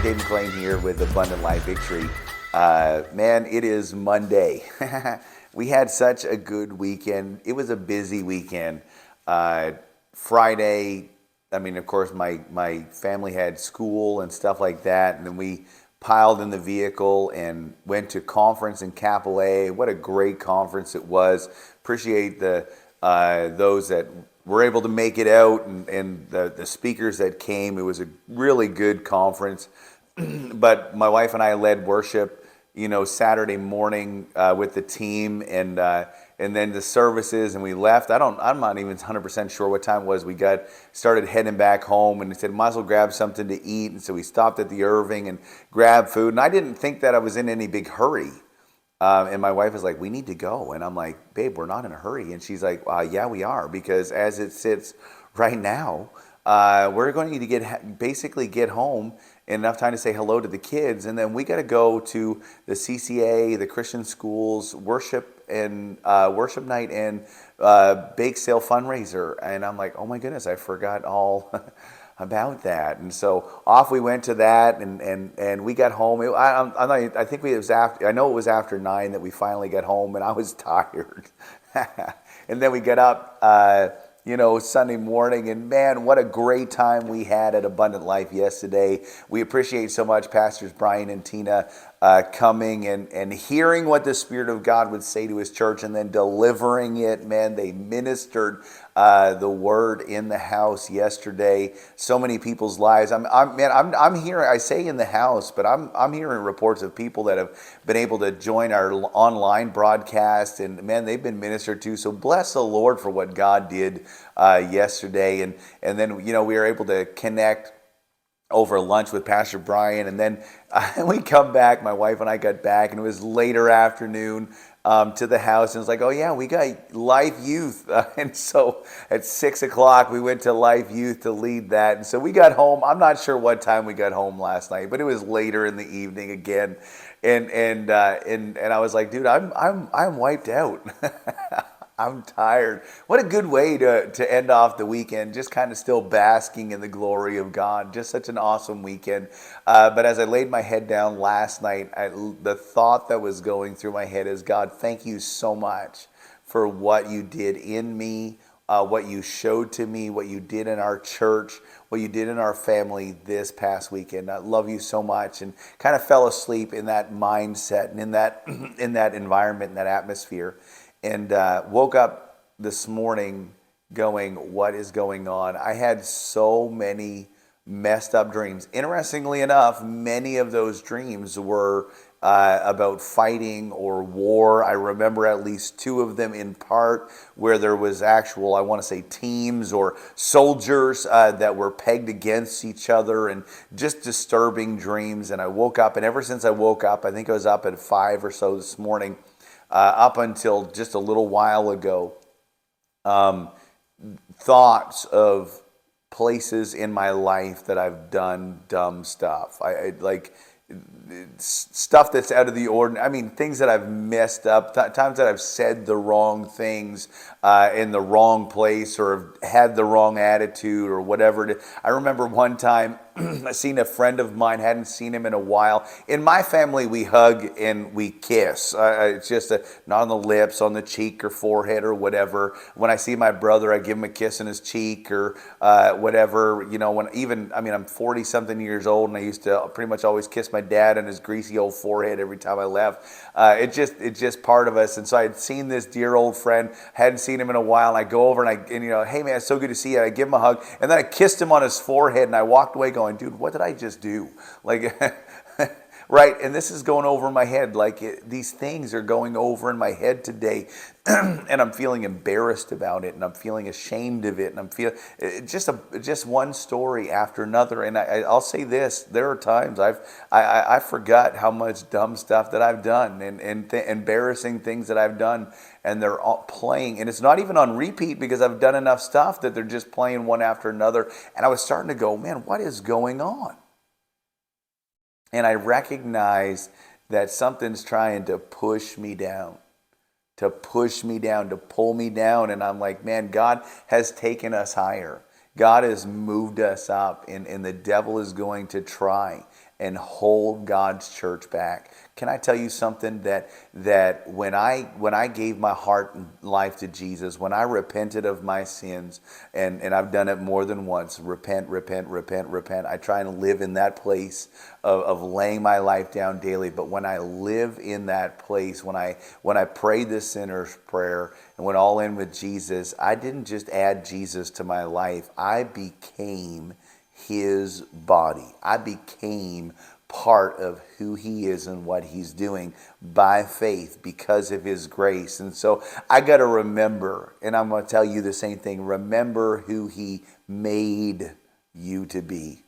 Jay McLean here with Abundant Life Victory. Man, it is Monday. We had such a good weekend. It was a busy weekend. Friday, of course, my family had school and stuff like that, and then we piled in the vehicle and went to conference in Kapolei. What a great conference it was. Appreciate those that were able to make it out and the speakers that came. It was a really good conference. But my wife and I led worship, Saturday morning with the team, and then the services, and we left. I'm not even 100% sure what time it was. We started heading back home, and they said, might as well grab something to eat. And so we stopped at the Irving and grabbed food. And I didn't think that I was in any big hurry. And my wife was like, we need to go. And I'm like, babe, we're not in a hurry. And she's like, yeah, we are. Because as it sits right now, we're going to need to basically get home in enough time to say hello to the kids. And then we got to go to the CCA, the Christian schools, worship night and bake sale fundraiser. And I'm like, oh my goodness, I forgot all about that. And so off we went to that, and we got home. I think it was after. I know it was after 9 that we finally got home, and I was tired. And then we get up, Sunday morning, and man, what a great time we had at Abundant Life yesterday. We appreciate so much Pastors Brian and Tina coming and hearing what the Spirit of God would say to His church, and then delivering it. Man, they ministered the word in the house yesterday. So many people's lives. I'm hearing. I say in the house, but I'm hearing reports of people that have been able to join our online broadcast, and man, they've been ministered to. So bless the Lord for what God did yesterday, and then we were able to connect over lunch with Pastor Brian, and then we come back. My wife and I got back, and it was later afternoon to the house, and it's like, oh yeah, we got Life Youth, and so at 6 o'clock we went to Life Youth to lead that, and so we got home. I'm not sure what time we got home last night, but it was later in the evening again, and I was like, dude, I'm wiped out. I'm tired. What a good way to end off the weekend, just kind of still basking in the glory of God. Just such an awesome weekend. But as I laid my head down last night, the thought that was going through my head is, God, thank you so much for what you did in me, what you showed to me, what you did in our church, what you did in our family this past weekend. I love you so much, and kind of fell asleep in that mindset and in that environment, in that atmosphere. And woke up this morning going, what is going on? I had so many messed up dreams. Interestingly enough, many of those dreams were about fighting or war. I remember at least 2 of them in part where there was actual, I want to say, teams or soldiers that were pegged against each other, and just disturbing dreams. And I woke up, and ever since I woke up, I think I was up at 5 or so this morning, up until just a little while ago, thoughts of places in my life that I've done dumb stuff. I like stuff that's out of the ordinary. Things that I've messed up, times that I've said the wrong things in the wrong place, or had the wrong attitude, or whatever. I remember one time I seen a friend of mine, hadn't seen him in a while. In my family, we hug and we kiss. It's just not on the lips, on the cheek or forehead or whatever. When I see my brother, I give him a kiss on his cheek or whatever. I'm 40-something years old, and I used to pretty much always kiss my dad on his greasy old forehead every time I left. It's just part of us. And so I'd seen this dear old friend, hadn't seen him in a while, and I go over and hey man, it's so good to see you. And I give him a hug, and then I kissed him on his forehead, and I walked away going, dude, what did I just do? Right, and this is going over my head. These things are going over in my head today, and I'm feeling embarrassed about it, and I'm feeling ashamed of it, and I'm feeling just one story after another. And I'll say this: there are times I forgot how much dumb stuff that I've done, and embarrassing things that I've done, and they're all playing, and it's not even on repeat because I've done enough stuff that they're just playing one after another. And I was starting to go, man, what is going on? And I recognize that something's trying to push me down, to pull me down. And I'm like, man, God has taken us higher. God has moved us up, and the devil is going to try and hold God's church back. Can I tell you something that when I gave my heart and life to Jesus, when I repented of my sins, and I've done it more than once, repent. I try and live in that place of laying my life down daily. But when I live in that place, when I prayed the sinner's prayer and went all in with Jesus, I didn't just add Jesus to my life. I became his body. I became part of who he is and what he's doing by faith because of his grace. And so I got to remember, and I'm going to tell you the same thing, remember who he made you to be.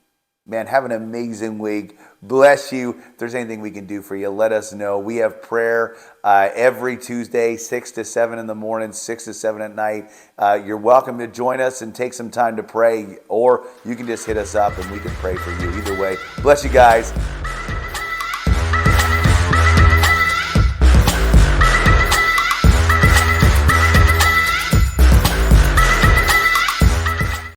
Man, have an amazing week. Bless you. If there's anything we can do for you, let us know. We have prayer every Tuesday, 6 to 7 in the morning, 6 to 7 at night. You're welcome to join us and take some time to pray, or you can just hit us up and we can pray for you. Either way, bless you guys.